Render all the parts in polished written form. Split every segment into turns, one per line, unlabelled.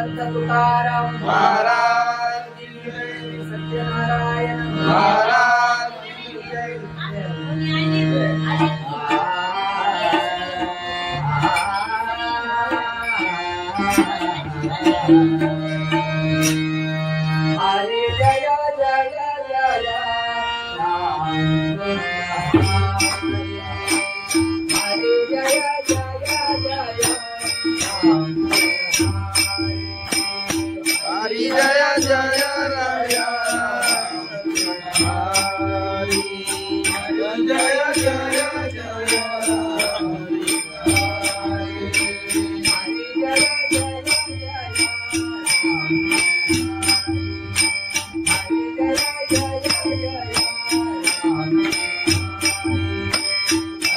संत तुकाराम
महाराज की जय,
सत्यनारायण
महाराज की जय.
हरे जय जय जय राम हरे जय जय जय राम
हरि जय जय राया, हरि जय जय जय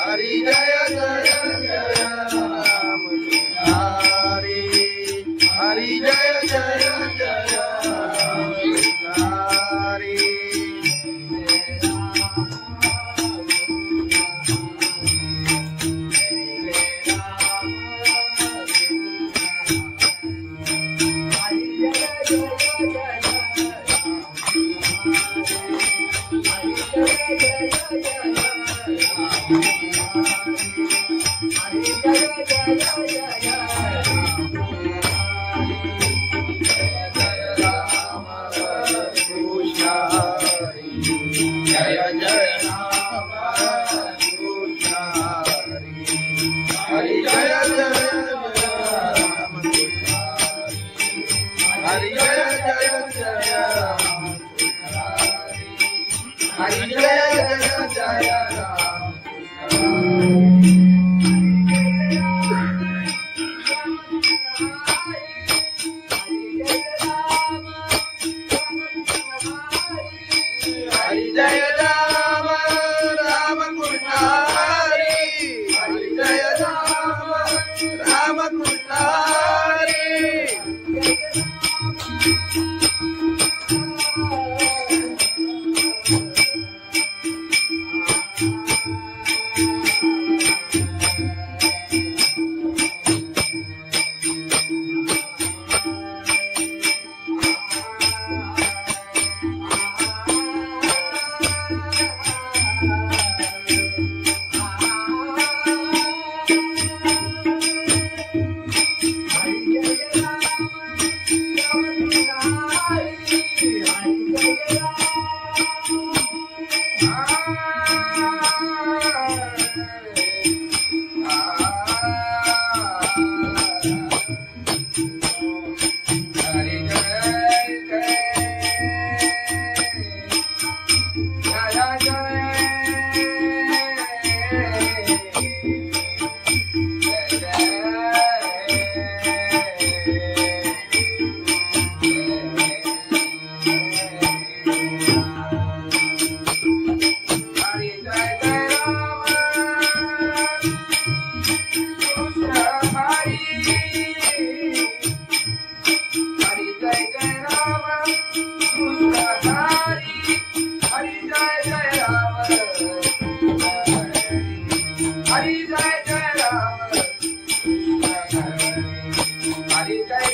हरि जय जय जय राम हरि, हरि जय जय जय राम हरि. जय जय राम कृष्ण हरि, हरि जय जय राम कृष्ण हरि, जय जय जय राम हरि, जय जय जय राम हरि जय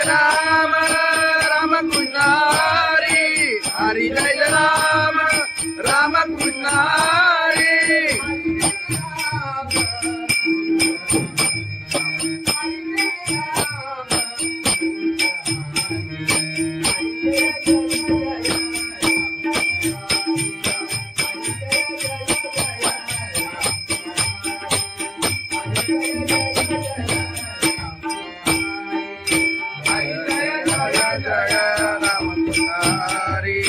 राम राम कृष्ण हरि, हरि जय राम राम कृष्ण हरि. हरि जय राम राम कृष्ण हरि.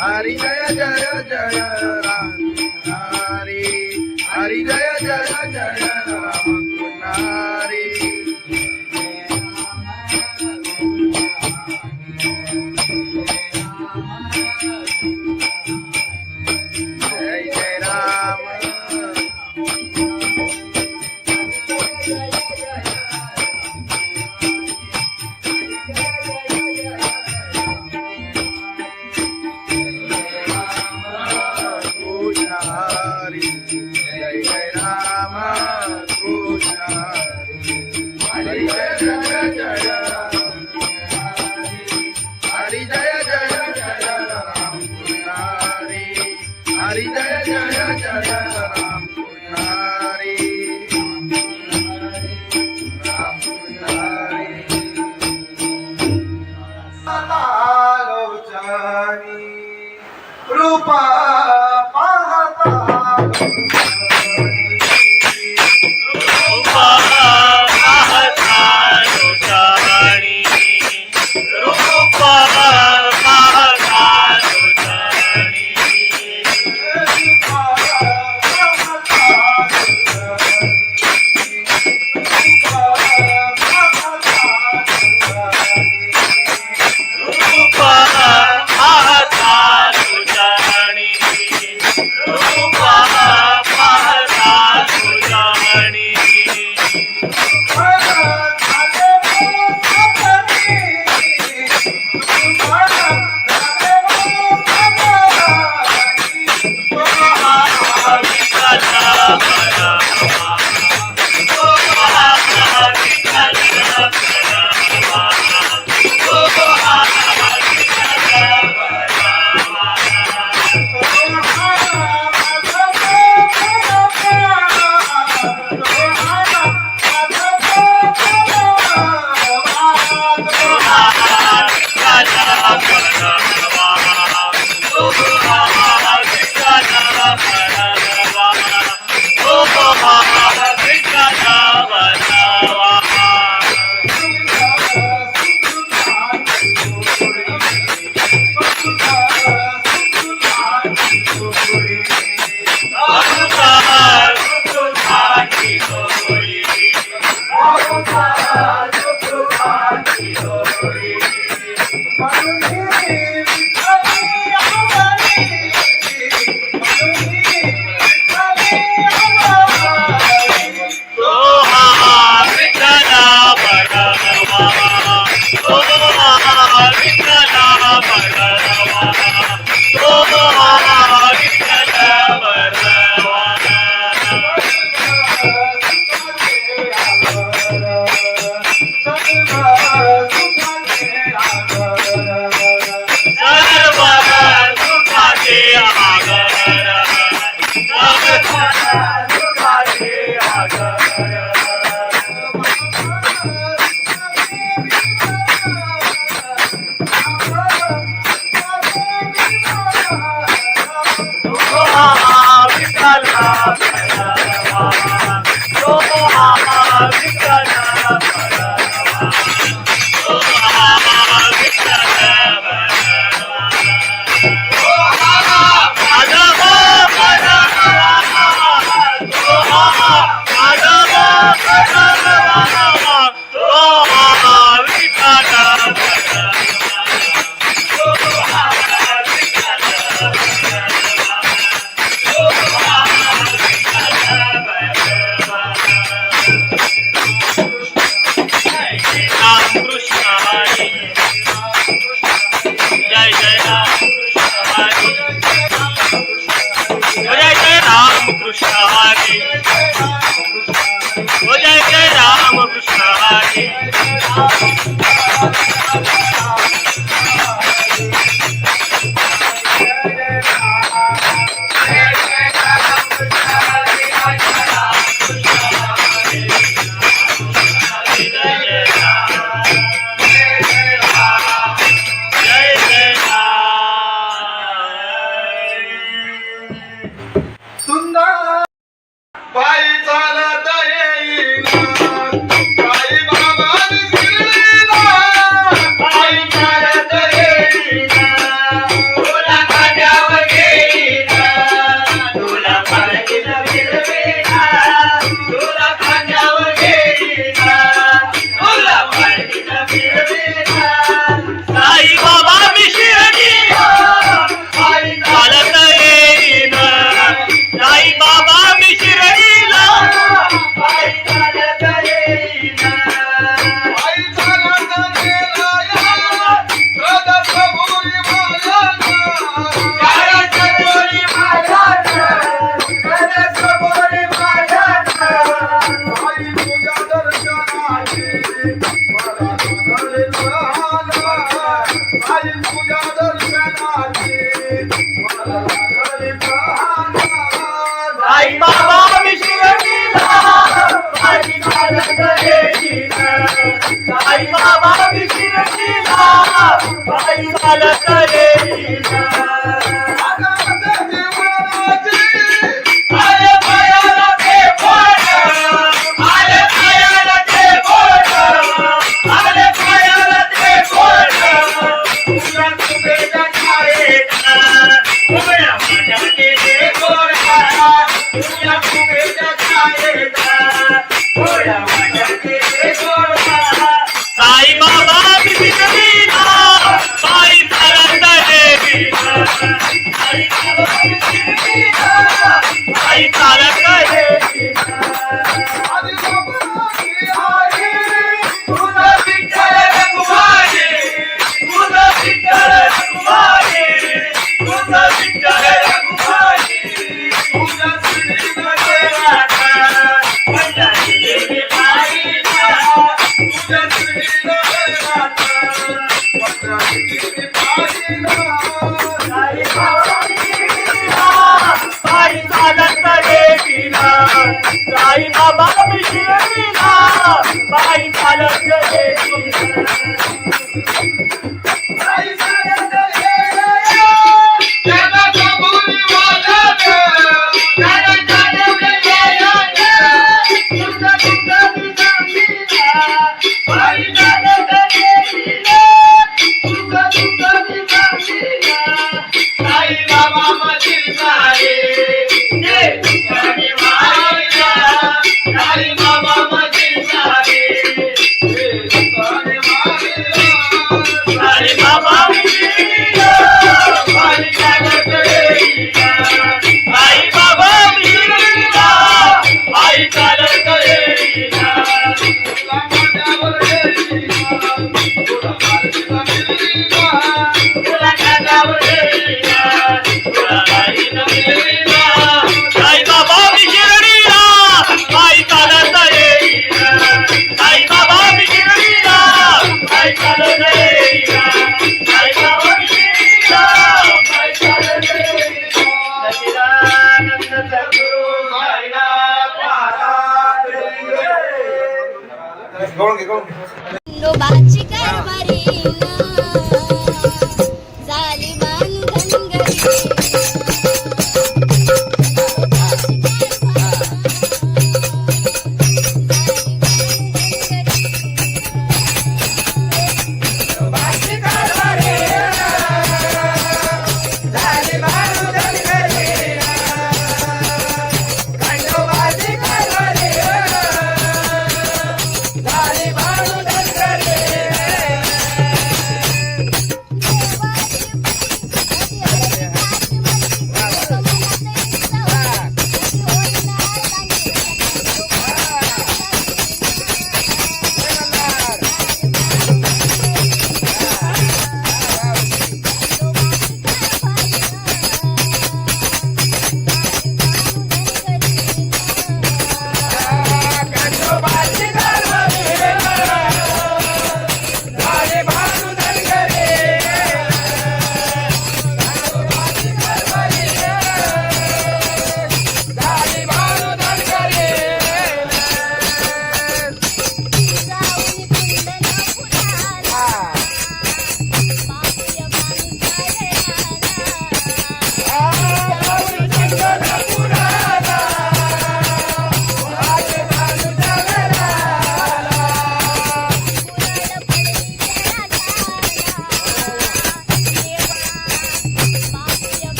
हरि जय जय जय राम हरि, हरि जय जय जय राम हरि. जय जय राम हरी जय जय जय हरी जय जय जय राम कृष्ण हरी हरी जय जय जय राम कृष्ण हरी राम कृष्ण हरी लोचनी रूपा पाहता
साई बाबा विशिरशीला पायी चालत येईना आले पायाला ते बोट आले पायाला ते बोट आले पायाला ते बोट तुला तुझ्या छायेत उभ्या माझ्या केले गोरा तुला तुझ्या छायेत उभ्या माझ्या केले गोरा साई बाबा विशिरशीला पायी चालत येईना साई बाबा विशिरशीला पायी चालत येईना तुझं विठ्ठल रघुमाई तुझं विठ्ठल रघुमाई तुझं विठ्ठल रघुमाई तुझं श्रीनाथ पंजाबी देवी पाहिला तुझं श्रीनाथ पंजाबी देवी पाहिला साई बाबा विशिरशीला पायी चालत येईना साई बाबा विशिरशीला पायी चालत येईना पायी चालत येईना त्याला कबुली वाजत त्याला चालवलं येईना तुझं तुझं निजामीला पायी चालत येईना तुझं तुझं निजामीला साई बाबा मधील सारे ते तुझ्याने मारिला साई बाबा मधील सारे ते तुझ्याने मारिला साई बाबा विशिरशीला पायी चालत येईना साई बाबा विशिरशीला पायी चालत येईना तुला माझ्यावर येईना तुला माझ्यावर येईना तुला माझ्यावर येईना तुला माझ्यावर येईना साई बाबा विशिरशीला पायी चालत येईना साई बाबा विशिरशीला पायी चालत येईना साई बाबा विशिरशीला पायी चालत येईना सच्चिदानंद सद्गुरु साईनाथ महाराज
खंडोबाची कारभारीना झाली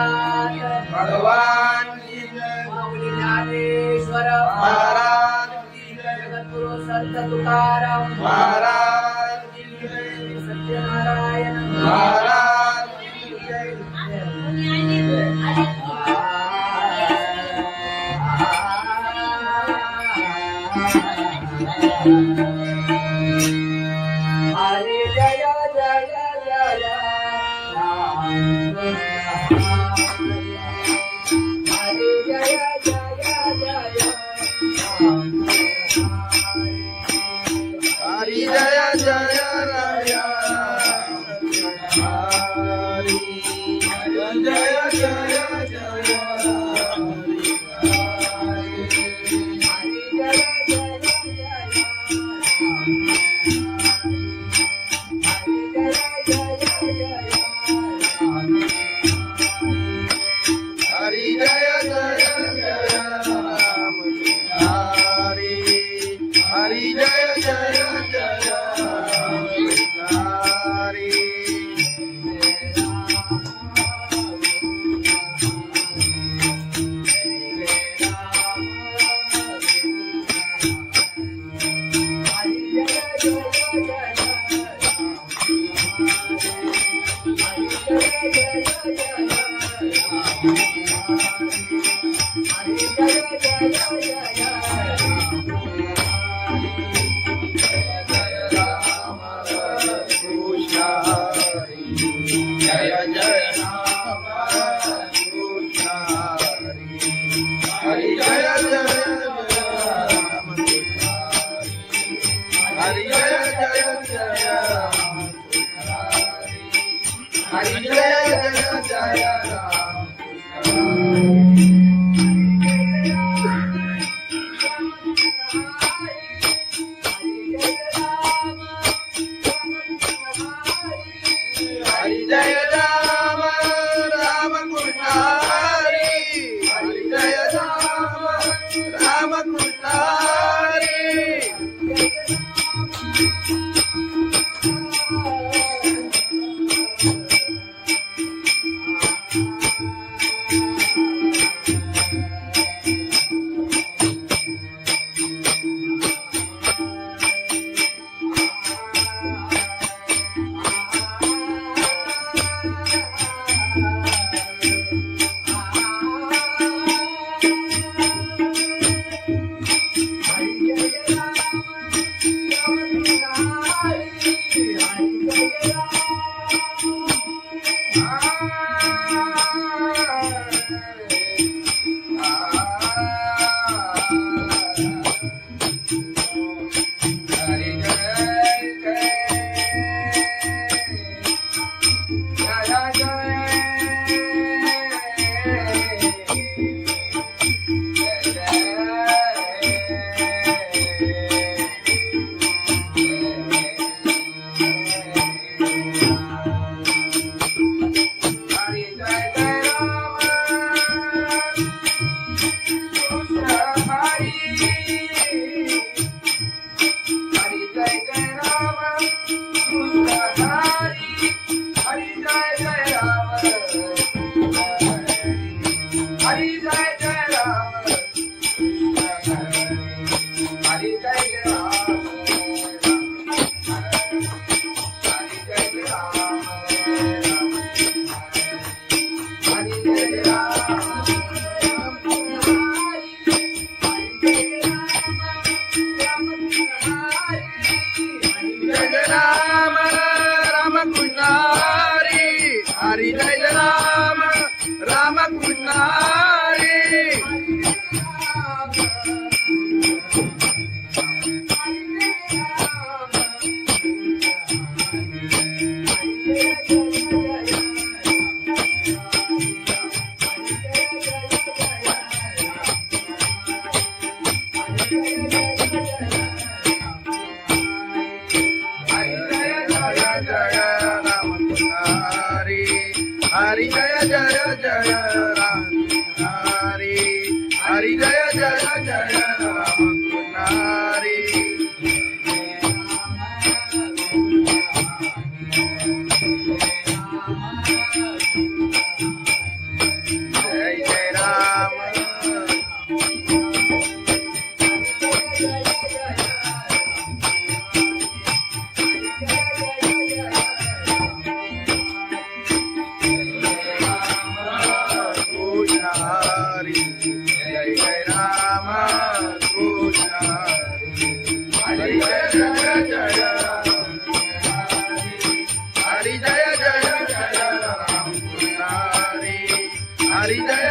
महाराज
भगवान की जय
माऊली ज्ञानेश्वर
महाराज की जय
जगद्गुरु संत तुकाराम
महाराज की जय
सत्यनारायण
महाराज की जय
हरे जय जय जय राम हरे जय जय जय राम
हरि जय जय राया हरि जय जय जय हरि जय जय जय राम हरि हरि जय जय जय राम हरि कृष्ण हरि जय जय राम कृष्ण हरि जय जय राम हरि जय जय राम हरि जय जय राम हरि जय राम राम कृष्ण हरि हरि जय राम राम कृष्ण हरि हरि जय राम राम कृष्ण हरि हरि जय जय जय राम हरि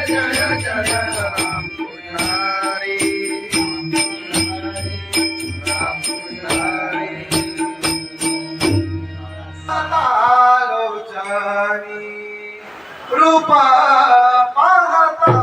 जय जय राम पुजारी राम पुजारी
आलोचनी रूपा पाहता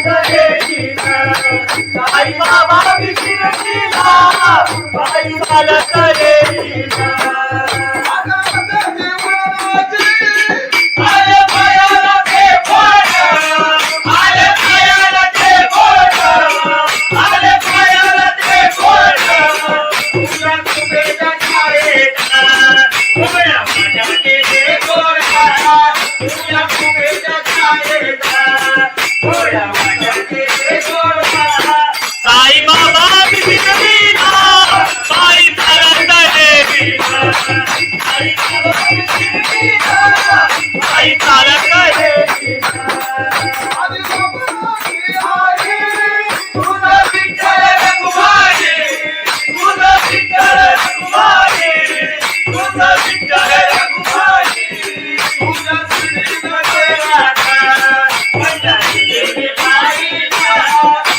करेलीला साई बाबा विशिरलीला पायी चालत रेलीला आले पायाला ते बोट आले पायाला ते बोट आले पायाला ते बोट तुला कुबेरा छायेला उभ्या माझ्या केले गोरा तुला कुबेरा छायेला उभ्या माझ्या केले गोरा साई बाबा विशिरलीला पायी चालत रेलीला साई बाबा विशिरलीला पायी चालत रेलीला तुझं विठ्ठल रघुमाई तुझं विठ्ठल रघुमाई तुझं विठ्ठल रघुमाई तुझ्या श्रीनगरात माझ्या देवी बाईला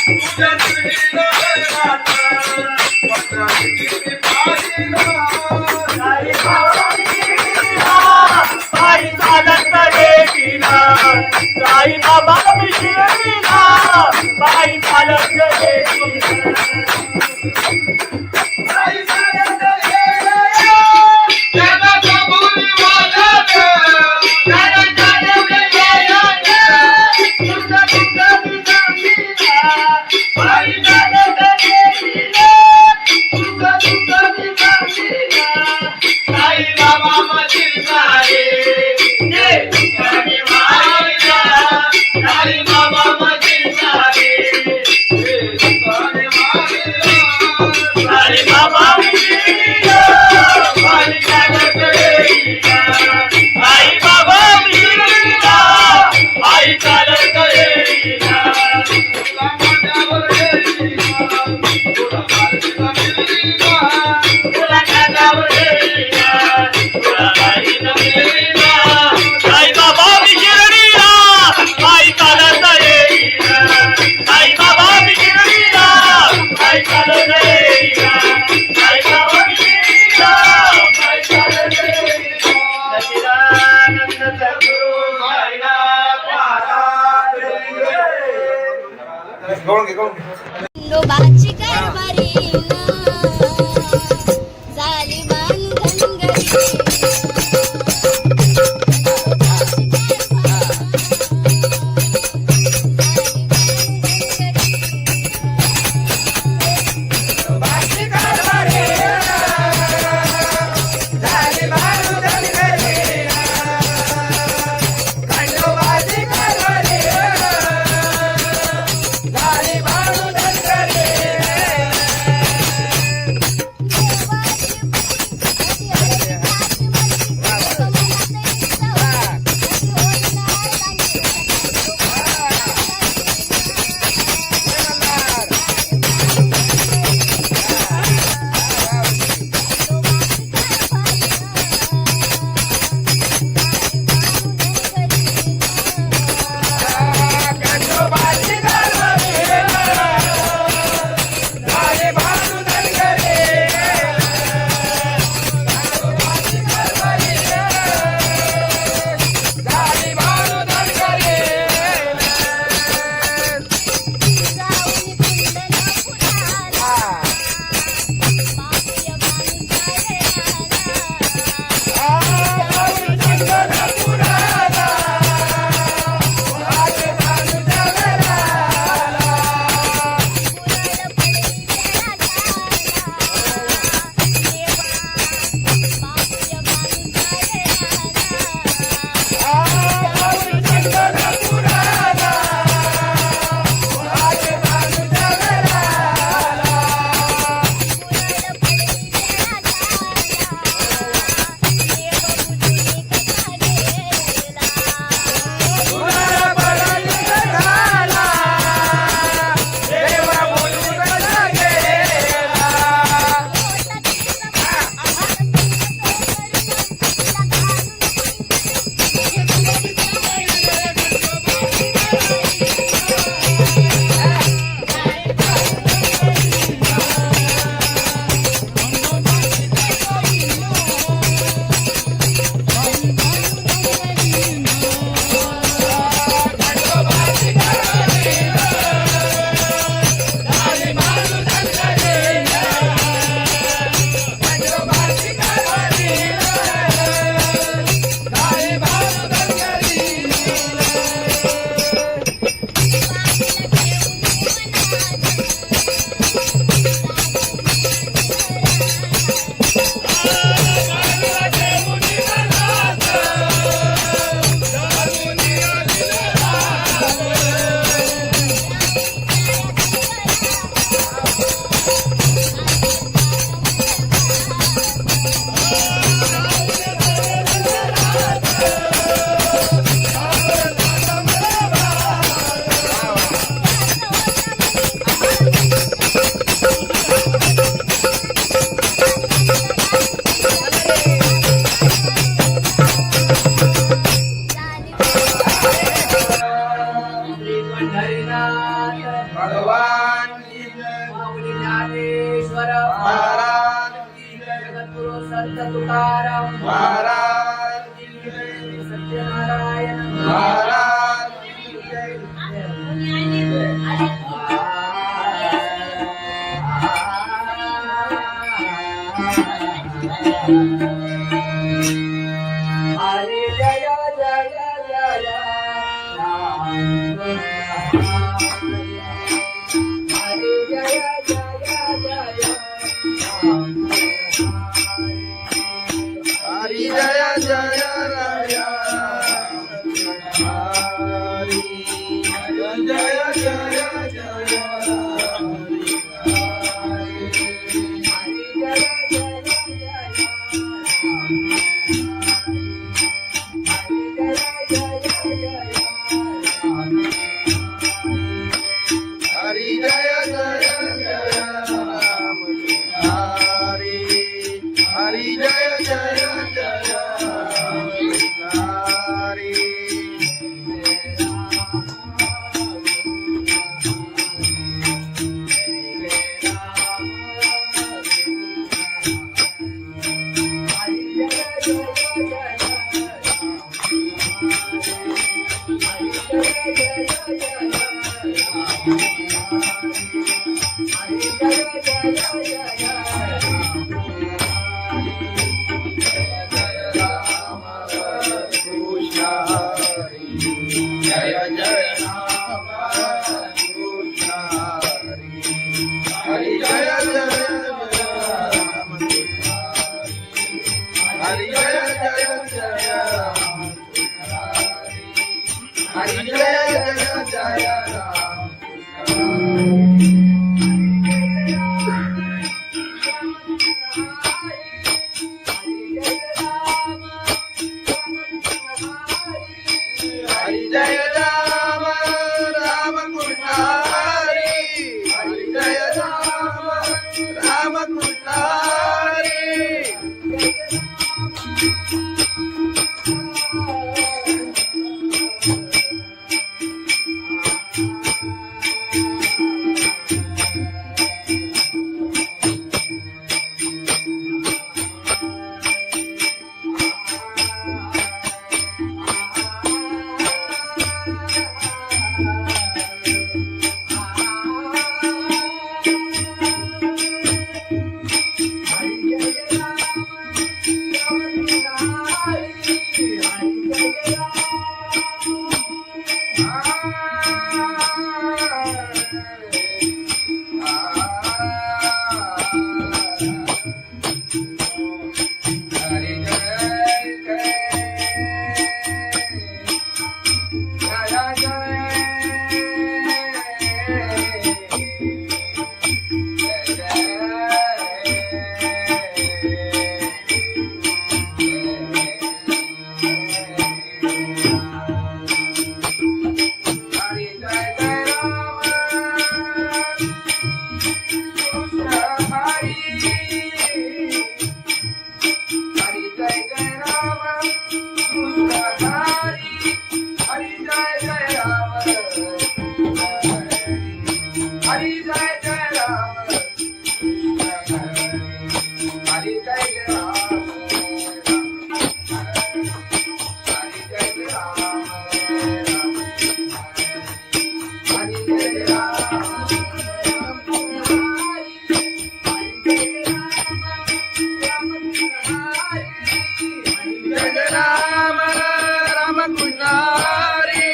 तुझ्या श्रीनगरात माझ्या देवी बाईला साई बाबा विशिरलीला पायी चालत रेलीला साई बाबा विशिरलीला पायी चालत रेलीला साई चालत रेलीला त्याला कबुली वाजत त्याला चालवले यायत तुझं तुझं विजामीला पायी चालत रेलीला तुझं तुझं विजामीला साई बाबा मधील सारे जे तुझ्याने मारिला साई बाबा मधील सारे जे तुझ्याने मारिला साई बाबा विशिरलीला पायी चालत रेलीला साई बाबा विशिरलीला पायी चालत रेलीला तुला माझ्यावर रेलीला तुला माझ्यावर रेलीला तुला माझ्यावर रेलीला तुला माझ्यावर रेलीला साई बाबा विशिरलीला पायी चालत रेलीला साई बाबा विशिरलीला पायी चालत रेलीला साई बाबा विशिरलीला पायी चालत रेलीला सच्चिदानंद सद्गुरु साईनाथ महाराज
गवळण घे गवळण घे.
खंडोबाची कारभारी झाली बांधन गरी
महाराज की जय
जगद्गुरु संत तुकाराम
महाराज की जय
सत्यनारायण
महाराज की जय
हरे जय जय जय राम हरे जय जय जय राम
हरि जय जय राय हरि जय जय जय हरि जय जय जय राम हरि हरि जय जय जय हरि कृष्ण हरि जय जय राम कृष्ण हरि जय जय राम हरि जय जय जय राम हरि जय जय जय राम हरि जय राम राम कृष्ण हरि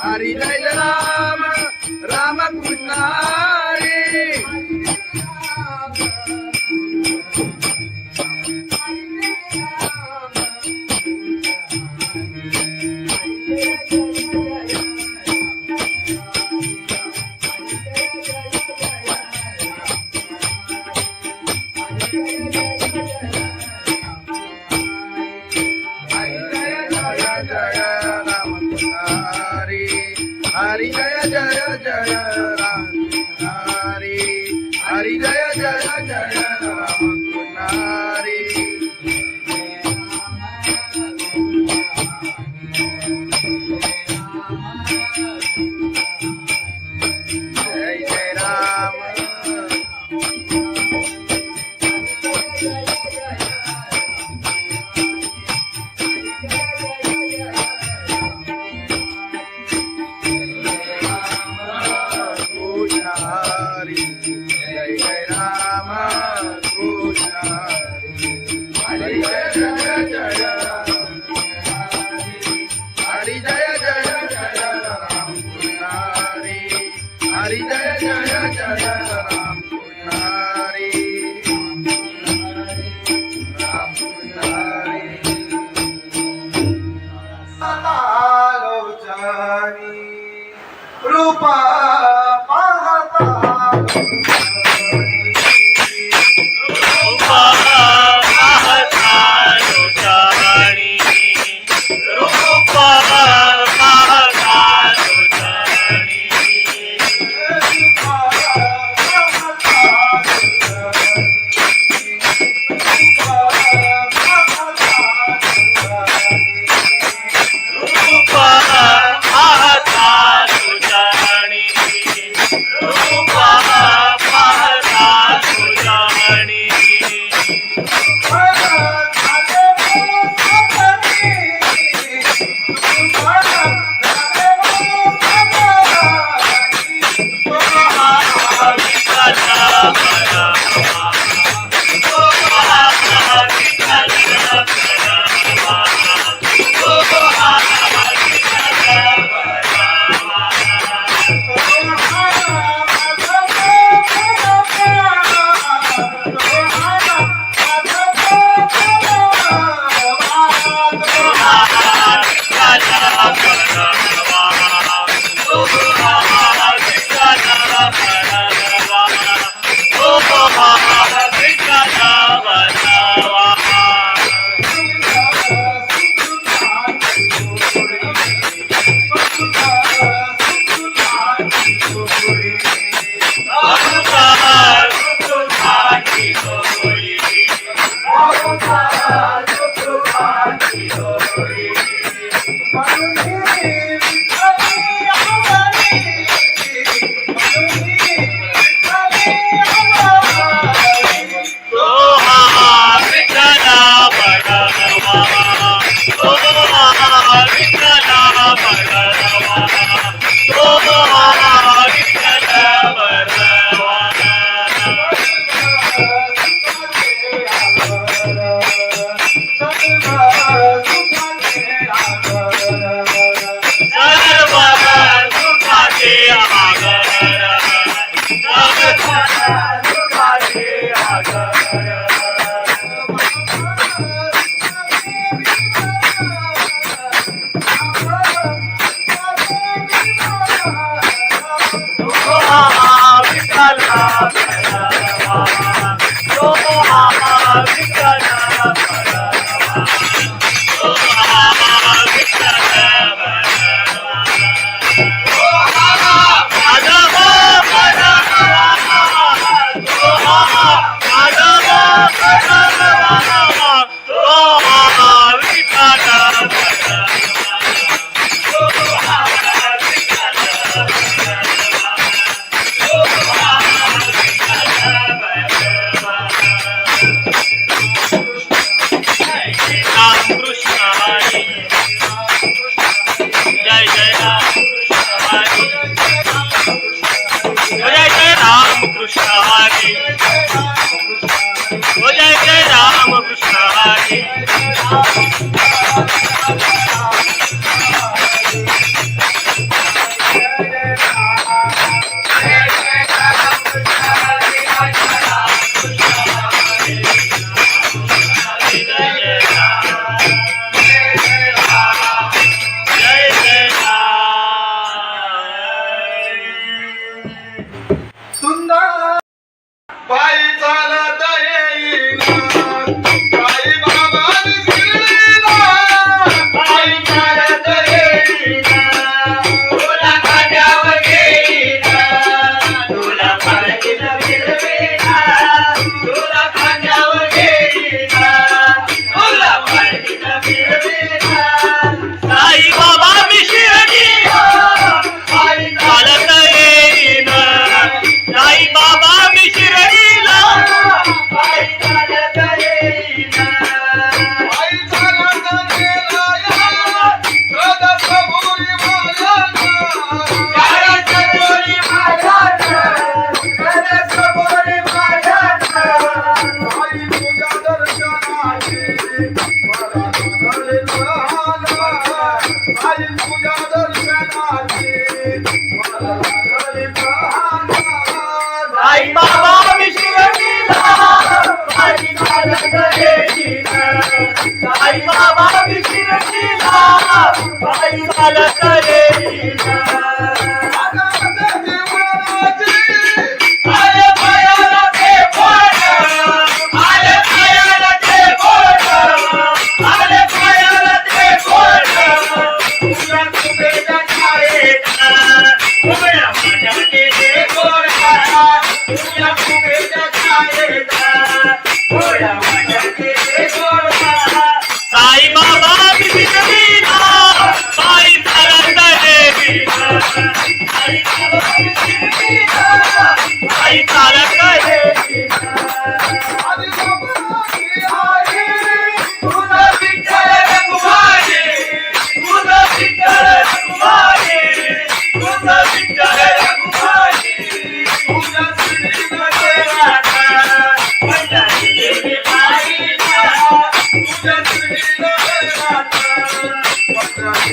हरि जय राम राम कृष्ण हरि हरि जय राम राम कृष्ण हरि हरि जय जय जय राम हरि हरि जय जय जय राम हरि जय जय राम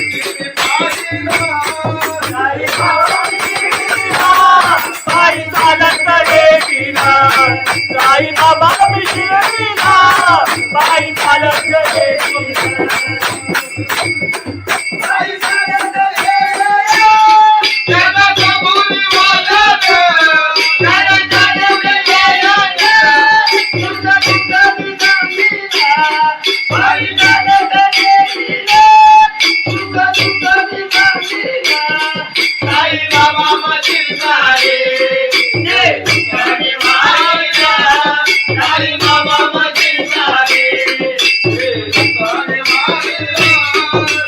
किती पाहिला
साई बाबांची लीला, पायी चालत गेलीला. साई बाबांची लीला, पायी चालत गेलीला.
आई चालत गेल्या
त्याला कबुली वाजत त्याला जाणवलं गेलं तुझं तुझं दिसला बाई चालत गेलीला तुझं तुझं दिसला साई बाबा मधील सारे जे तुझ्याने मारिला साई बाबा मधील सारे जे तुझ्याने मारिला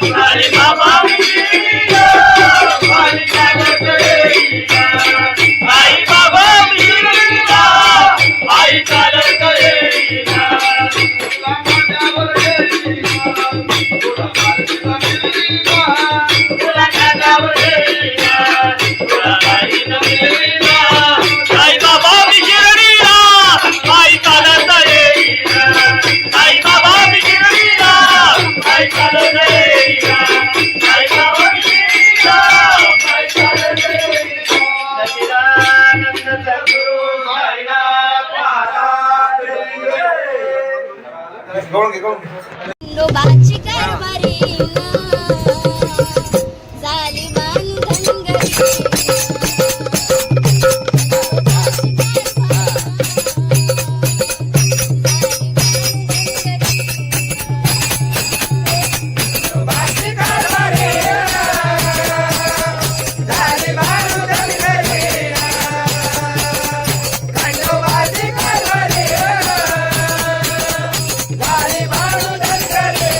साई बाबा आई बाबा मिळला आई चालत गेलीला तुला माझ्यावर गेलीला तुला माझ्यावर गेलीला तुला माझ्यावर गेलीला तुला माझ्यावर गेलीला आई बाबा मिळला आई चालत गेलीला आई बाबा मिळला आई चालत गेलीला आई बाबा मिळला आई चालत गेलीला सच्चिदानंद सद्गुरु साईनाथ महाराज
खंडोबाची कारभारी झाली बांधनगरी.
खंडोबाची कारभारी झाली बाळूदन घरी.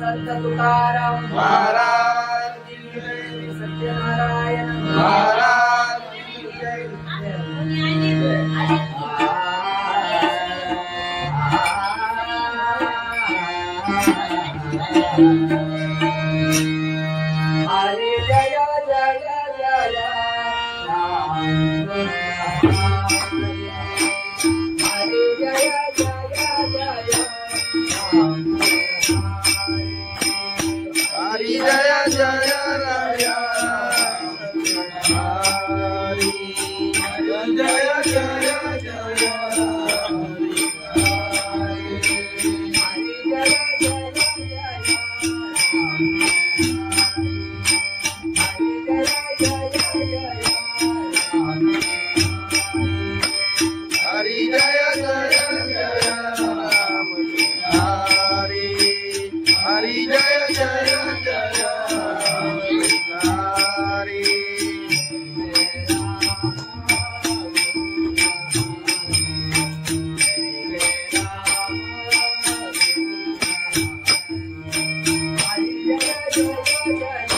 संत तुकाराम
महाराज की जय.
सत्यनारायण
महाराज की जय.
हरे जय जय जय राम हरे जय जय जय राम
हरि जय जय राया. हरि जय जय जय हरि जय जय जय राम. हरि हरि जय जय जय राम. हरि जय जय राम कृष्ण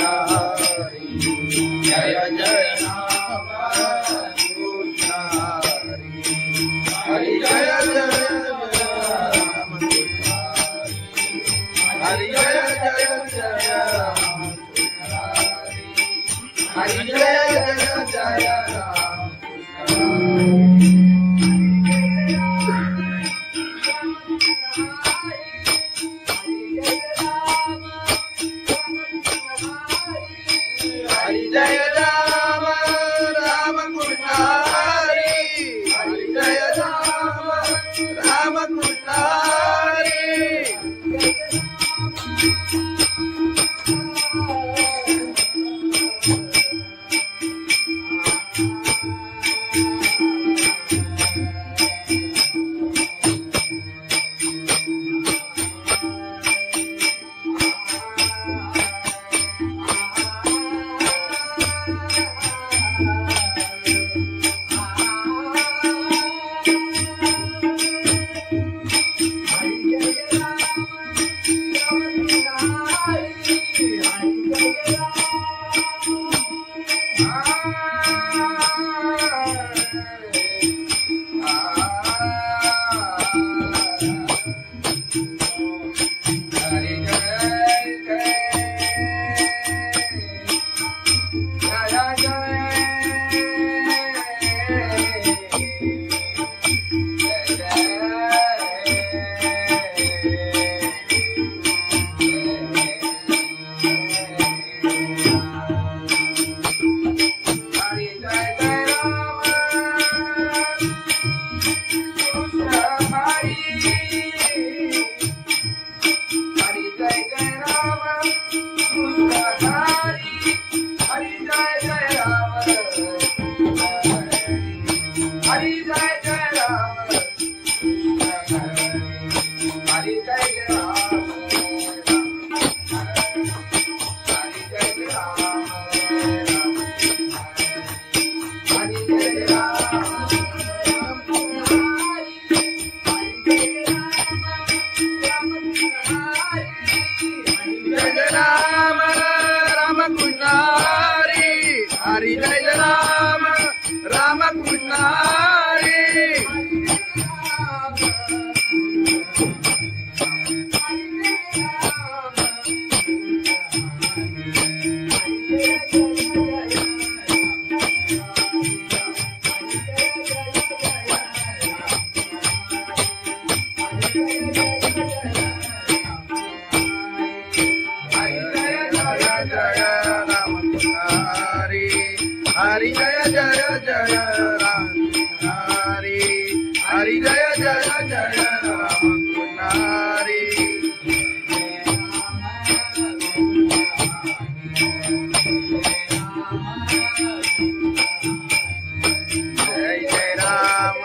हरि. हरि जय जय राम. हरि जय जय जय राम. हरि जय जय जय राम. हरि जय राम राम कृष्ण हरि. हरि जय राम राम कृष्ण हरि. हरि जय राम राम कृष्ण हरि. हरि जय जय जय राम हरि. हरि जय जय जय राम हरि. जय जय राम.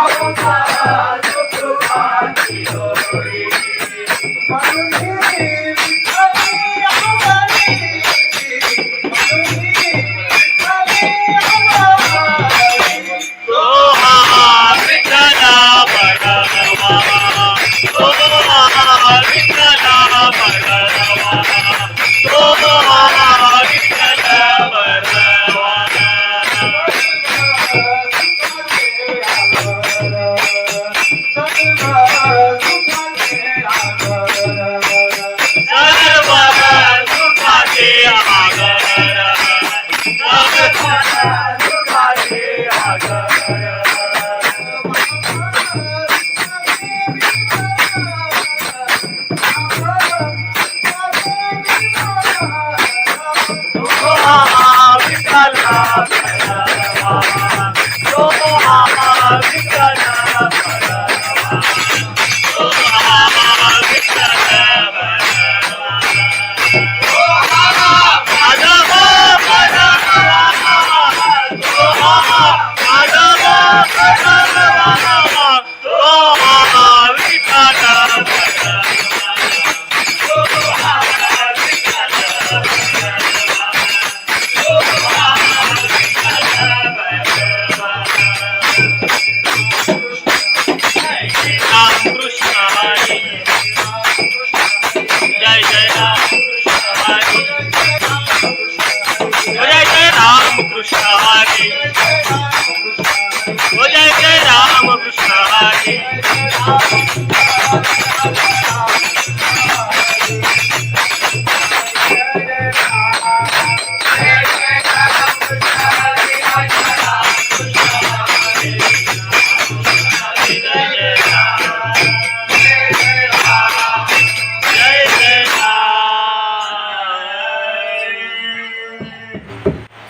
संसारा सुखाची होई. तो हा विठ्ठला बडवा, तो हा विठ्ठला बडवा, तो हा विठ्ठला बडवा. सर्व सुखाचे आगर, सर्व सुखाचे आगर. तो हा विठ्ठला बडवा, तो हा विठ्ठला बडवा, तो हा विठ्ठला बडवा. तो हा माधव बडवा, तो हा माधव बडवा, तो हा विठ्ठला बडवा, तो हा विठ्ठला बडवा, तो हा विठ्ठला बडवा. राम कृष्ण हरी, जय जय राम कृष्ण हरी, जय जय राम कृष्ण हरी, जय जय राम कृष्ण हरी.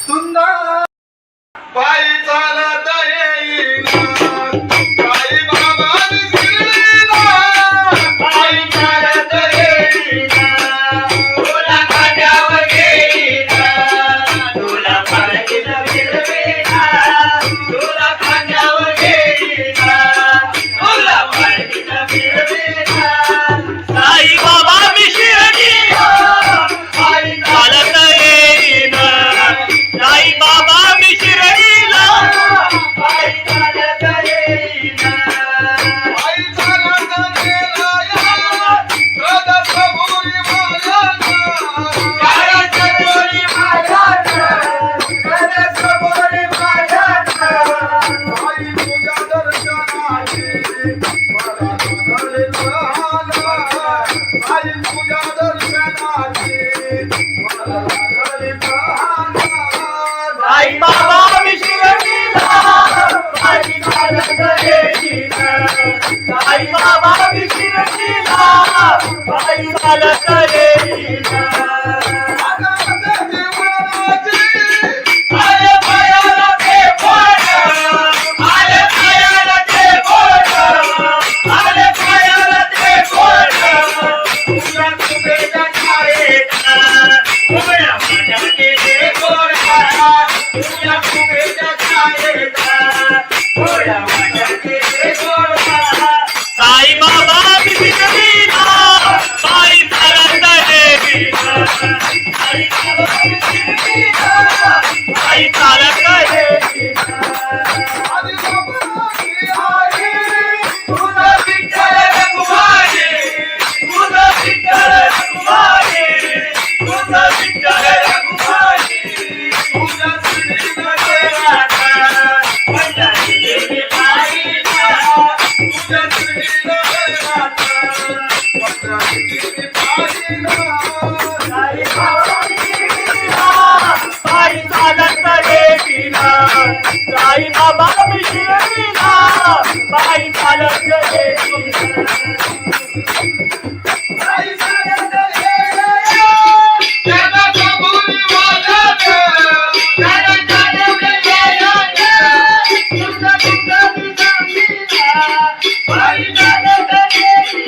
सुंदर पायी चालत येईन, साई बाबा शिर्डीला.
पायी चालत येईन, तुला खांद्यावर घेईन, तुला पालखीत फिरवीन, तुला खांद्यावर घेईन, तुला पालखीत फिरवीन. साई बाबा मी शिर्डीला पायी चालत येईन, साई बाबा मी शिर्डीला पायी चालत येईन.
पायी चालत गेला या, सदसभुरी मायाचा.
सदसभुरी मायाचा, सदसभुरी मायाचा.
आई तुझ्या दर्शनाची मला लागले प्रहार. आई तुझ्या दर्शनाची मला लागले प्रहार.
साई बाबा मी शिर्डीला पायी चालत येईन, साई बाबा मी शिर्डीला पायी चालत येईन. आले पायाला ते बोट, आले पायाला ते बोट, आले पायाला ते बोट. तुझ्या कुबेच्या छायेत, उभ्या माझ्याचे ते गोड, तुझ्या कुबेच्या छायेत, उभ्या माझ्याचे ते गोड. साई बाबा मी शिर्डीला पायी चालत येईन, साई बाबा मी शिर्डीला पायी चालत येईन.
आधी बाबाची आई
तुझं विठ्ठल रघुमाई, तुझं विठ्ठल रघुमाई, तुझं विठ्ठल रघुमाई. तुझ्या शिर्डीमध्ये राहता, पंढरी देवी पायीला, तुझ्या शिर्डीमध्ये राहता, पंढरी देवी पायीला. साई बाबा मी शिर्डीला पायी चालत येईन, साई बाबा मी शिर्डीला पायी चालत येईन.
आई चालत गेला, सदसभुरी मायाचा.
साई चालत येईन, तुझं दुःख मी सांगीन, पायी चालत येईन.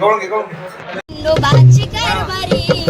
गवळण घे.
खंडोबाची कारभारी